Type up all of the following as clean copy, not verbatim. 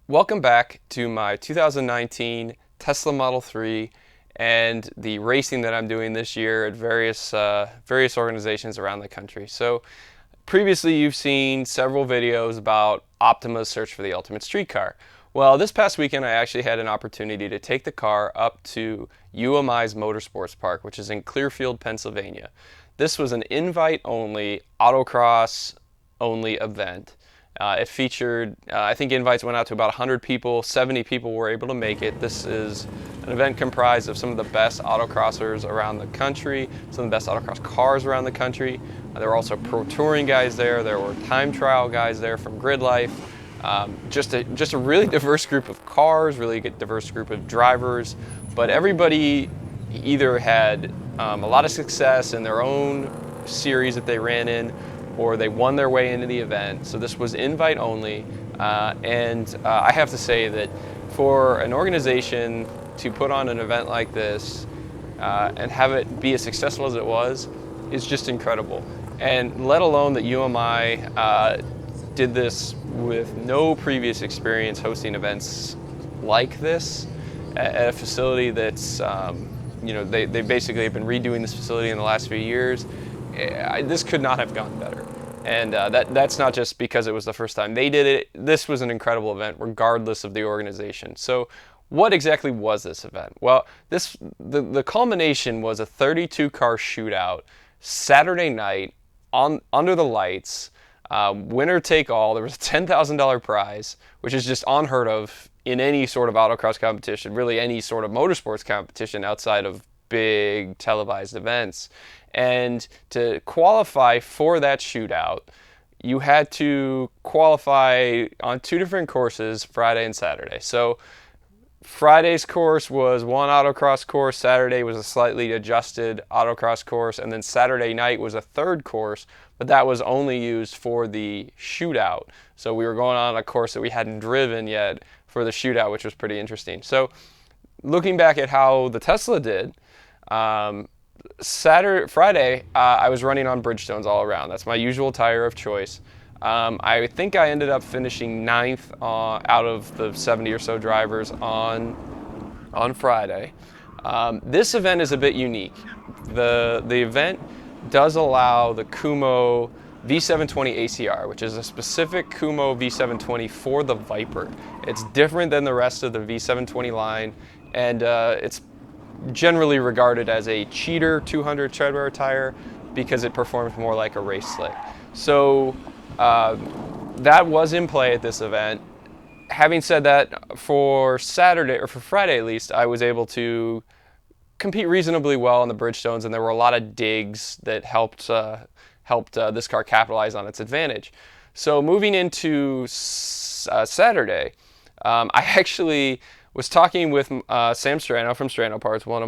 Welcome back to my 2019 Tesla Model 3 and the racing that I'm doing this year at various organizations around the country. So previously you've seen several videos about Optima's search for the ultimate street car. Well, this past weekend I actually had an opportunity to take the car up to UMI's Motorsports Park, which is in Clearfield, Pennsylvania. This was an invite-only, autocross-only event. It featured, I think invites went out to about 100 people, 70 people were able to make it. This is an event comprised of some of the best autocrossers around the country, some of the best autocross cars around the country. There were also pro touring guys there, there were time trial guys there from Grid Life. Just a really diverse group of cars, really diverse group of drivers, but everybody either had a lot of success in their own series that they ran in, or they won their way into the event. So this was invite only, and I have to say that for an organization to put on an event like this and have it be as successful as it was is just incredible. And let alone that UMI did this with no previous experience hosting events like this at a facility that's, they basically have been redoing this facility in the last few years. This could not have gone better. And that's not just because it was the first time they did it. This was an incredible event regardless of the organization. So what exactly was this event? Well, the culmination was a 32 car shootout Saturday night under the lights, winner take all. There was a $10,000 prize, which is just unheard of in any sort of autocross competition, really any sort of motorsports competition outside of big televised events. And to qualify for that shootout, you had to qualify on two different courses, Friday and Saturday. So Friday's course was one autocross course, Saturday was a slightly adjusted autocross course, and then Saturday night was a third course, but that was only used for the shootout. So we were going on a course that we hadn't driven yet for the shootout, which was pretty interesting. So looking back at how the Tesla did, Friday, I was running on Bridgestones all around. That's my usual tire of choice. I think I ended up finishing 9th out of the 70 or so drivers on Friday. This event is a bit unique. The event does allow the Kumho V720 ACR, which is a specific Kumho V720 for the Viper. It's different than the rest of the V720 line, and it's generally regarded as a cheater 200 treadwear tire because it performs more like a race slick. So that was in play at this event. Having said that, for Saturday, or for Friday at least, I was able to compete reasonably well on the Bridgestones, and there were a lot of digs that helped this car capitalize on its advantage. So moving into Saturday, I actually was talking with Sam Strano from Strano Parts, one of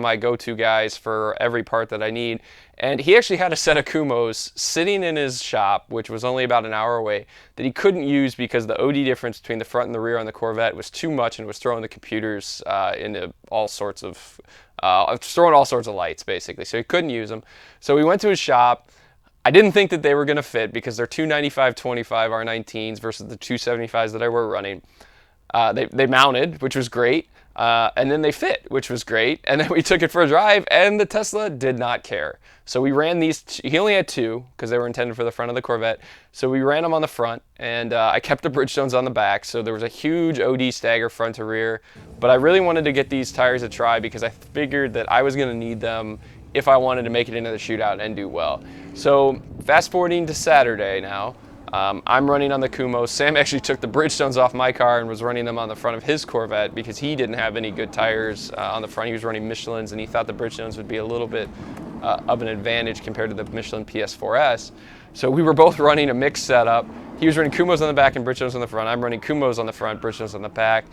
my go-to guys for every part that I need, and he actually had a set of Kumhos sitting in his shop, which was only about an hour away, that he couldn't use because the OD difference between the front and the rear on the Corvette was too much and was throwing the computers into all sorts of lights basically, so he couldn't use them. So we went to his shop. I didn't think that they were going to fit because they're 295/25 R19s versus the 275s that I were running. They mounted, which was great, and then they fit, which was great, and then we took it for a drive, and the Tesla did not care. So we ran these, he only had two, because they were intended for the front of the Corvette, so we ran them on the front, and I kept the Bridgestones on the back, so there was a huge OD stagger front to rear, but I really wanted to get these tires a try because I figured that I was going to need them if I wanted to make it into the shootout and do well. So fast forwarding to Saturday now, I'm running on the Kumho. Sam actually took the Bridgestones off my car and was running them on the front of his Corvette because he didn't have any good tires on the front. He was running Michelins, and he thought the Bridgestones would be a little bit of an advantage compared to the Michelin PS4S. So we were both running a mixed setup. He was running Kumhos on the back and Bridgestones on the front. I'm running Kumhos on the front, Bridgestones on the back.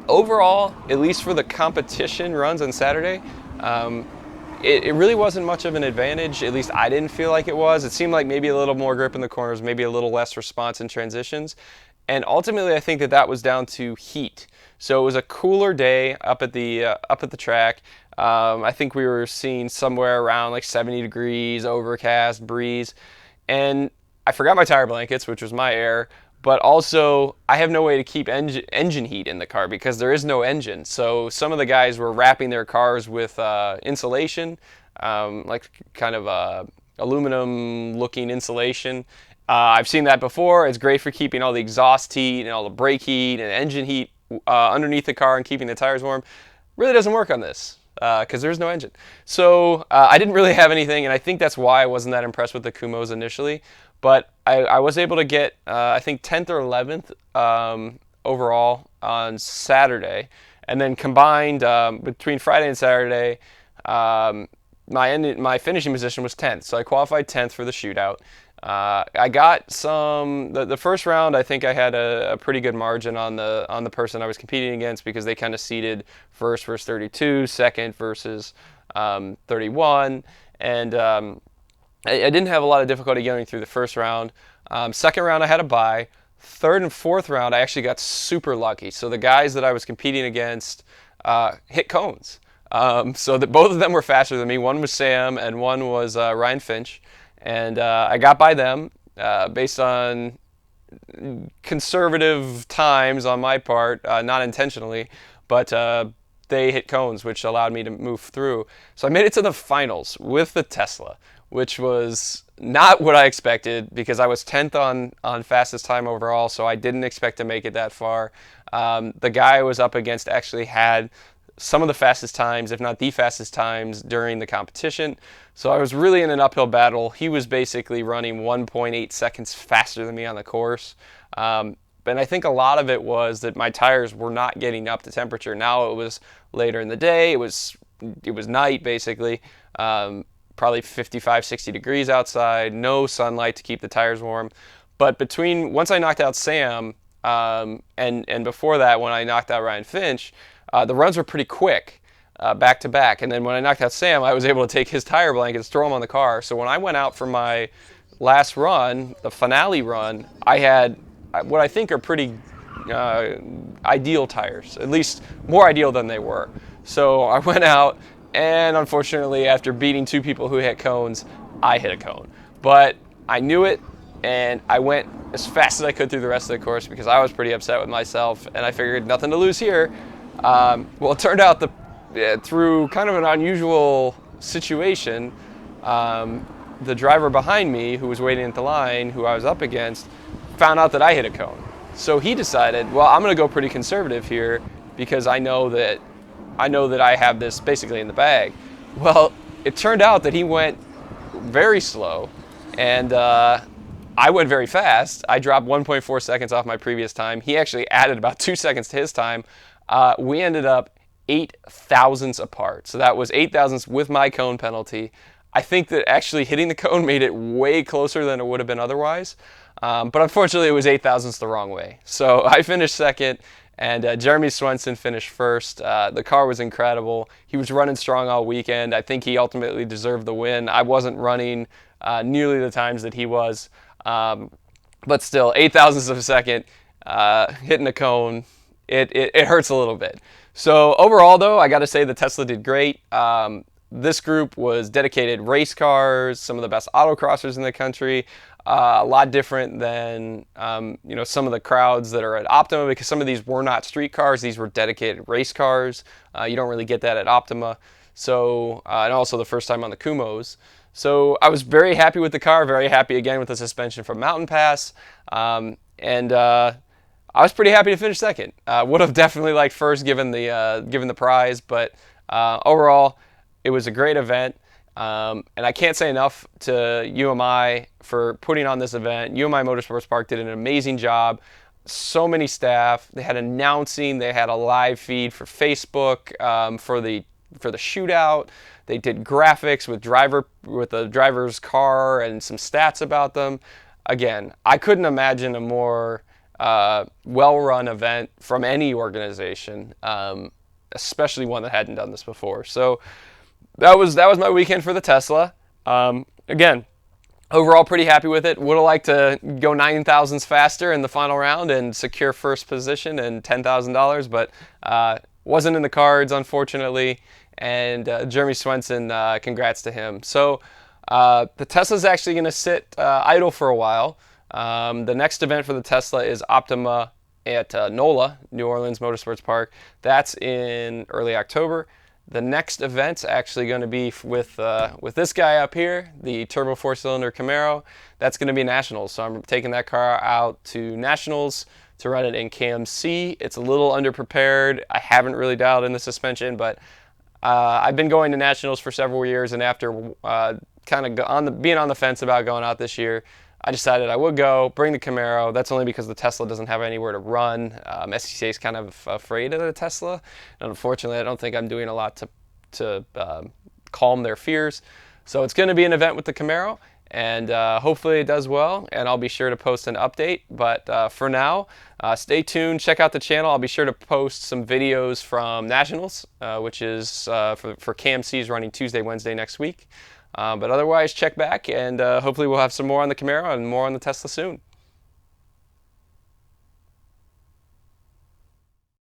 Overall, at least for the competition runs on Saturday, it really wasn't much of an advantage. At least I didn't feel like it was. It seemed like maybe a little more grip in the corners, maybe a little less response in transitions. And ultimately, I think that was down to heat. So it was a cooler day up at the track. I think we were seeing somewhere around like 70 degrees, overcast, breeze. And I forgot my tire blankets, which was my error. but also I have no way to keep engine heat in the car because there is no engine. So some of the guys were wrapping their cars with insulation, like kind of aluminum looking insulation. I've seen that before. It's great for keeping all the exhaust heat and all the brake heat and engine heat underneath the car and keeping the tires warm. Really doesn't work on this because there's no engine. So I didn't really have anything, and I think that's why I wasn't that impressed with the Kumos initially. But I was able to get, I think, 10th or 11th overall on Saturday. And then combined between Friday and Saturday, my finishing position was 10th. So I qualified 10th for the shootout. I got the first round. I think I had a pretty good margin on the person I was competing against because they kind of seeded first versus 32, second versus 31, and I didn't have a lot of difficulty getting through the first round. Second round I had a bye. Third and fourth round I actually got super lucky. So the guys that I was competing against hit cones. So that both of them were faster than me. One was Sam and one was Ryan Finch. And I got by them based on conservative times on my part, not intentionally, but they hit cones, which allowed me to move through. So I made it to the finals with the Tesla, which was not what I expected because I was 10th on fastest time overall, so I didn't expect to make it that far. The guy I was up against actually had some of the fastest times, if not the fastest times, during the competition. So I was really in an uphill battle. He was basically running 1.8 seconds faster than me on the course. And I think a lot of it was that my tires were not getting up to temperature. Now it was later in the day. It was night, basically. Probably 55, 60 degrees outside. No sunlight to keep the tires warm. But once I knocked out Sam, and before that, when I knocked out Ryan Finch, the runs were pretty quick, back to back. And then when I knocked out Sam, I was able to take his tire blankets, throw them on the car. So when I went out for my last run, the finale run, I had what I think are pretty ideal tires, at least more ideal than they were. So I went out, and unfortunately, after beating two people who hit cones, I hit a cone. But I knew it, and I went as fast as I could through the rest of the course because I was pretty upset with myself, and I figured nothing to lose here. Well, it turned out through kind of an unusual situation, the driver behind me, who was waiting at the line, who I was up against, found out that I hit a cone. So he decided, well, I'm going to go pretty conservative here because I know that I have this basically in the bag. Well, it turned out that he went very slow, and I went very fast. I dropped 1.4 seconds off my previous time. He actually added about 2 seconds to his time. We ended up 8 thousandths apart. So that was 8 thousandths with my cone penalty. I think that actually hitting the cone made it way closer than it would have been otherwise. But unfortunately, it was 8 thousandths the wrong way. So I finished second, and Jeremy Swenson finished first. The car was incredible. He was running strong all weekend. I think he ultimately deserved the win. I wasn't running nearly the times that he was. But still, 8 thousandths of a second, hitting a cone, it hurts a little bit. So overall, though, I got to say the Tesla did great. This group was dedicated race cars, some of the best autocrossers in the country. A lot different than some of the crowds that are at Optima, because some of these were not street cars; these were dedicated race cars. You don't really get that at Optima. So and also the first time on the Kumos. So I was very happy with the car, very happy again with the suspension from Mountain Pass, and I was pretty happy to finish second. Would have definitely liked first given the prize, but overall it was a great event. And I can't say enough to UMI for putting on this event. UMI Motorsports Park did an amazing job. So many staff. They had announcing. They had a live feed for Facebook for the shootout. They did graphics with the driver's car and some stats about them. Again, I couldn't imagine a more well-run event from any organization, especially one that hadn't done this before. So that was my weekend for the Tesla. Again, overall pretty happy with it. Would have liked to go 9 thousandths faster in the final round and secure first position and $10,000, but wasn't in the cards, unfortunately. And Jeremy Swenson, congrats to him. So the Tesla's actually going to sit idle for a while. The next event for the Tesla is Optima at NOLA, New Orleans Motorsports Park. That's in early October. The next event's actually going to be with this guy up here, the turbo 4-cylinder Camaro. That's going to be Nationals. So I'm taking that car out to Nationals to run it in KMC. It's a little underprepared. I haven't really dialed in the suspension, but I've been going to Nationals for several years, and after kind of being on the fence about going out this year, I decided I would go, bring the Camaro. That's only because the Tesla doesn't have anywhere to run. SCCA is kind of afraid of the Tesla, and unfortunately I don't think I'm doing a lot to calm their fears. So it's going to be an event with the Camaro, and hopefully it does well, and I'll be sure to post an update. But for now, stay tuned, check out the channel. I'll be sure to post some videos from Nationals, which is for KMC's running Tuesday, Wednesday next week. But otherwise, check back, and hopefully we'll have some more on the Camaro and more on the Tesla soon.